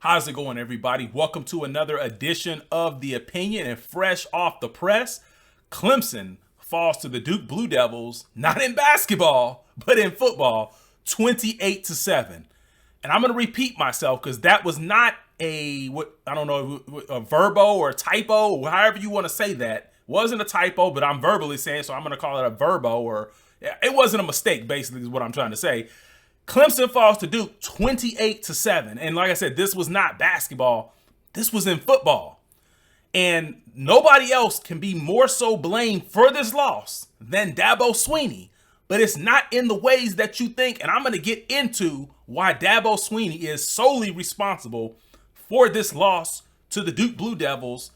How's it going, everybody? Welcome to another edition of The Opinion, and fresh off the press, Clemson falls to the Duke Blue Devils, not in basketball, but in football, 28-7. And I'm going to repeat myself because that was not a verbo or a typo, or however you want to say that. It wasn't a typo, but I'm verbally saying, so I'm going to call it a verbo, or it wasn't a mistake, basically, is what I'm trying to say. Clemson falls to Duke 28-7. And like I said, this was not basketball. This was in football. And nobody else can be more so blamed for this loss than Dabo Swinney. But it's not in the ways that you think. And I'm going to get into why Dabo Swinney is solely responsible for this loss to the Duke Blue Devils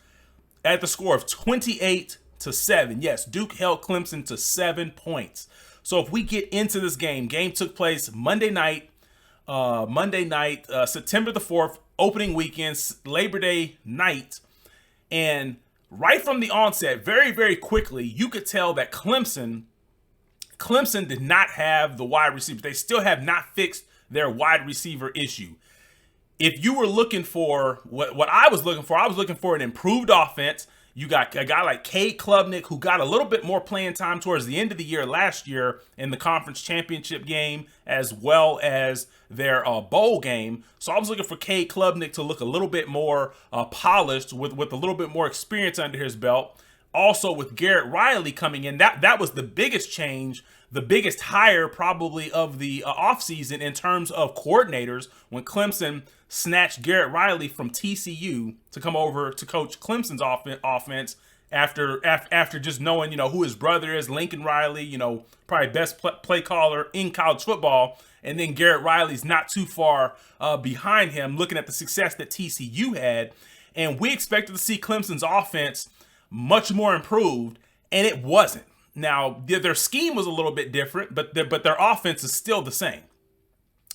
at the score of 28-7. Yes, Duke held Clemson to 7 points. So if we get into this game took place Monday night, September the 4th, opening weekend, Labor Day night. And right from the onset, very, very quickly, you could tell that Clemson did not have the wide receivers. They still have not fixed their wide receiver issue. If you were looking for what I was looking for an improved offense. You got a guy like Cade Klubnik, who got a little bit more playing time towards the end of the year last year in the conference championship game, as well as their bowl game. So I was looking for Cade Klubnik to look a little bit more polished with a little bit more experience under his belt. Also with Garrett Riley coming in, that was the biggest change, the biggest hire probably of the offseason in terms of coordinators, when Clemson snatched Garrett Riley from TCU to come over to coach Clemson's offense after just knowing, who his brother is, Lincoln Riley, probably best play caller in college football. And then Garrett Riley's not too far behind him, looking at the success that TCU had. And we expected to see Clemson's offense much more improved, and it wasn't. Now, their scheme was a little bit different, but their offense is still the same.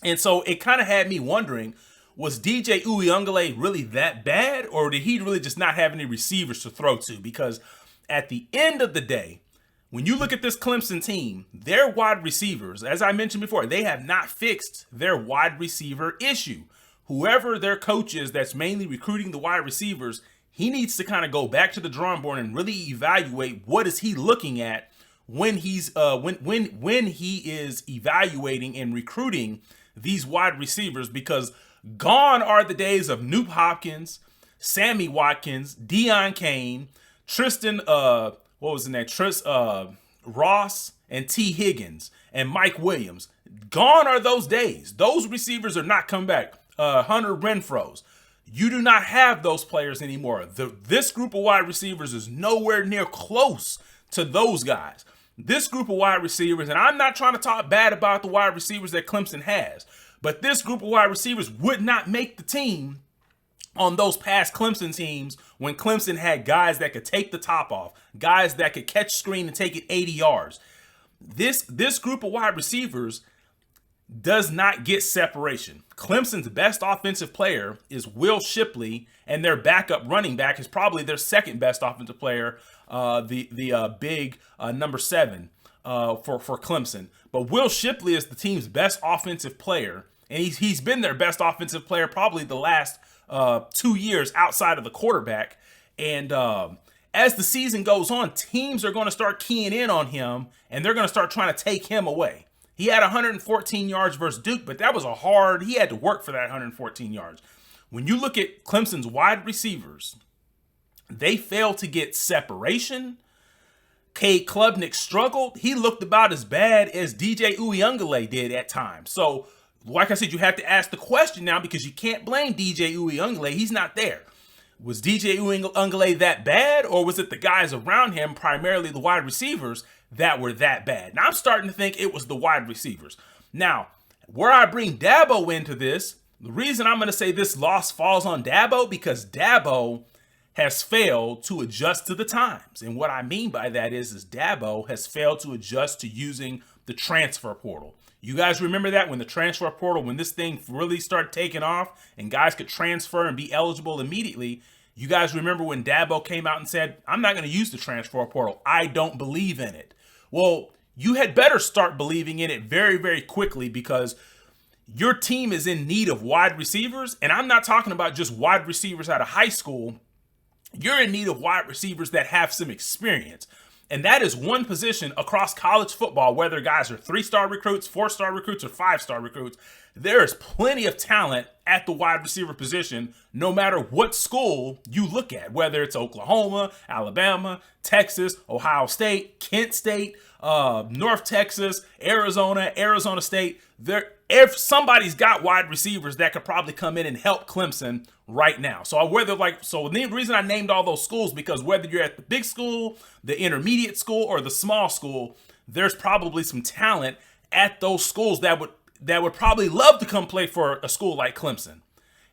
And so it kind of had me wondering, was DJ Uiagalelei really that bad, or did he really just not have any receivers to throw to? Because at the end of the day, when you look at this Clemson team, their wide receivers, as I mentioned before, they have not fixed their wide receiver issue. Whoever their coach is that's mainly recruiting the wide receivers, he needs to kind of go back to the drawing board and really evaluate what is he looking at when he's when he is evaluating and recruiting these wide receivers, because gone are the days of Nuke Hopkins, Sammy Watkins, Deion Kane, Tristan, Ross, and T. Higgins, and Mike Williams. Gone are those days. Those receivers are not coming back. Hunter Renfrows. You do not have those players anymore. This group of wide receivers is nowhere near close to those guys. This group of wide receivers, and I'm not trying to talk bad about the wide receivers that Clemson has, but this group of wide receivers would not make the team on those past Clemson teams when Clemson had guys that could take the top off, guys that could catch screen and take it 80 yards. This group of wide receivers does not get separation. Clemson's best offensive player is Will Shipley, and their backup running back is probably their second best offensive player, the big number 7 for Clemson. But Will Shipley is the team's best offensive player, and he's been their best offensive player probably the last 2 years outside of the quarterback. And as the season goes on, teams are going to start keying in on him, and they're going to start trying to take him away. He had 114 yards versus Duke, but that was he had to work for that 114 yards. When you look at Clemson's wide receivers, they failed to get separation. Cade Klubnik struggled. He looked about as bad as DJ Uiagalelei did at times. So, like I said, you have to ask the question now, because you can't blame DJ Uiagalelei. He's not there. Was DJ Uiagalelei that bad, or was it the guys around him, primarily the wide receivers, that were that bad? Now I'm starting to think it was the wide receivers. Now, where I bring Dabo into this, the reason I'm going to say this loss falls on Dabo, because Dabo has failed to adjust to the times. And what I mean by that is Dabo has failed to adjust to using the transfer portal. You guys remember that when the transfer portal, when this thing really started taking off and guys could transfer and be eligible immediately, you guys remember when Dabo came out and said, I'm not going to use the transfer portal. I don't believe in it. Well, you had better start believing in it very, very quickly, because your team is in need of wide receivers, and I'm not talking about just wide receivers out of high school. You're in need of wide receivers that have some experience. And that is one position across college football, whether guys are 3-star recruits, 4-star recruits, or 5-star recruits. There is plenty of talent at the wide receiver position, no matter what school you look at, whether it's Oklahoma, Alabama, Texas, Ohio State, Kent State, North Texas, Arizona State. If somebody's got wide receivers that could probably come in and help Clemson right now. So the reason I named all those schools, because whether you're at the big school, the intermediate school, or the small school, there's probably some talent at those schools that would probably love to come play for a school like Clemson.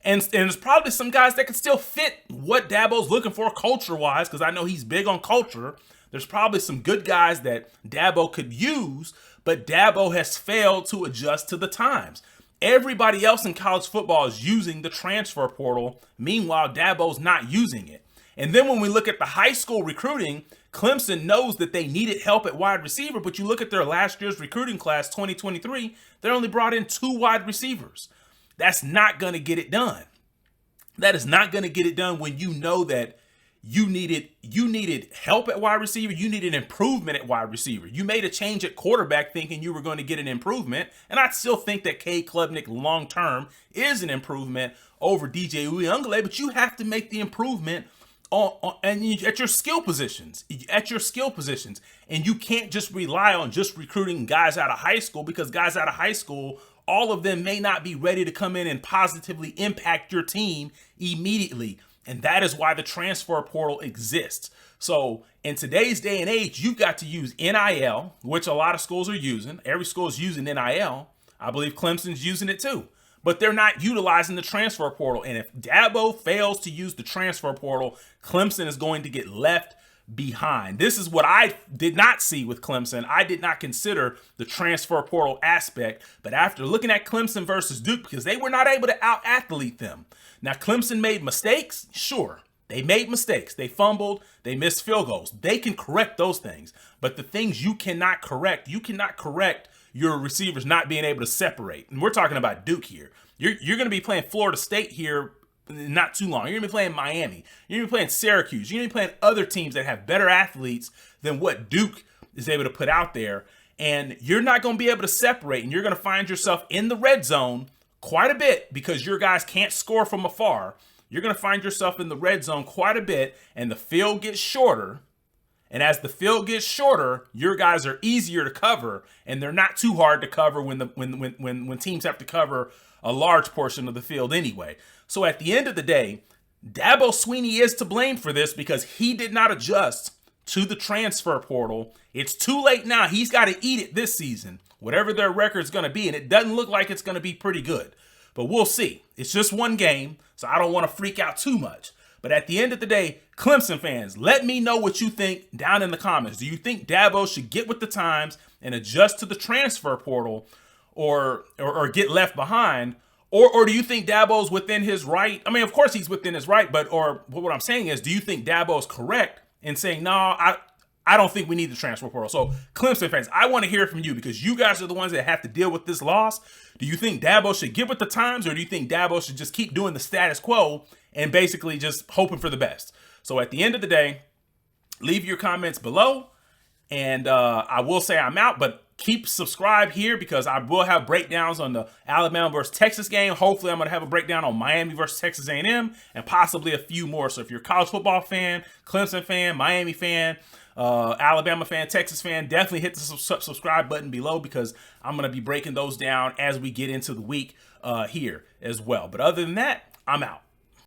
And there's probably some guys that could still fit what Dabo's looking for culture-wise, because I know he's big on culture. There's probably some good guys that Dabo could use, but Dabo has failed to adjust to the times. Everybody else in college football is using the transfer portal. Meanwhile, Dabo's not using it. And then when we look at the high school recruiting, Clemson knows that they needed help at wide receiver, but you look at their last year's recruiting class, 2023, they only brought in 2 wide receivers. That's not going to get it done. That is not going to get it done when you know that you needed help at wide receiver. You needed improvement at wide receiver. You made a change at quarterback thinking you were going to get an improvement. And I still think that Cade Klubnik long-term is an improvement over DJ Uyunglele, but you have to make the improvement at your skill positions. And you can't just rely on just recruiting guys out of high school, because guys out of high school, all of them may not be ready to come in and positively impact your team immediately. And that is why the transfer portal exists. So in today's day and age, you've got to use NIL, which a lot of schools are using. Every school is using NIL. I believe Clemson's using it too. But they're not utilizing the transfer portal. And if Dabo fails to use the transfer portal, Clemson is going to get left behind. This is what I did not see with Clemson. I did not consider the transfer portal aspect. But after looking at Clemson versus Duke, because they were not able to out-athlete them. Now, Clemson made mistakes. Sure, they made mistakes. They fumbled. They missed field goals. They can correct those things. But the things you cannot correct your receivers not being able to separate. And we're talking about Duke here. You're going to be playing Florida State here not too long. You're going to be playing Miami. You're going to be playing Syracuse. You're going to be playing other teams that have better athletes than what Duke is able to put out there. And you're not going to be able to separate. And you're going to find yourself in the red zone quite a bit because your guys can't score from afar. You're going to find yourself in the red zone quite a bit, and the field gets shorter. And as the field gets shorter, your guys are easier to cover, and they're not too hard to cover when teams have to cover a large portion of the field anyway. So at the end of the day, Dabo Swinney is to blame for this because he did not adjust to the transfer portal. It's too late now. He's got to eat it this season, whatever their record's going to be, and it doesn't look like it's going to be pretty good. But we'll see. It's just one game, so I don't want to freak out too much. But at the end of the day, Clemson fans, let me know what you think down in the comments. Do you think Dabo should get with the times and adjust to the transfer portal or get left behind? Or do you think Dabo's within his right? I mean, of course he's within his right, but what I'm saying is, do you think Dabo's correct in saying, no, I don't think we need the transfer portal? So Clemson fans, I want to hear from you because you guys are the ones that have to deal with this loss. Do you think Dabo should get with the times, or do you think Dabo should just keep doing the status quo and basically just hoping for the best? So at the end of the day, leave your comments below, and I will say I'm out, but keep subscribed here because I will have breakdowns on the Alabama versus Texas game. Hopefully I'm going to have a breakdown on Miami versus Texas A&M and possibly a few more. So if you're a college football fan, Clemson fan, Miami fan, Alabama fan, Texas fan, definitely hit the subscribe button below because I'm going to be breaking those down as we get into the week here as well. But other than that, I'm out.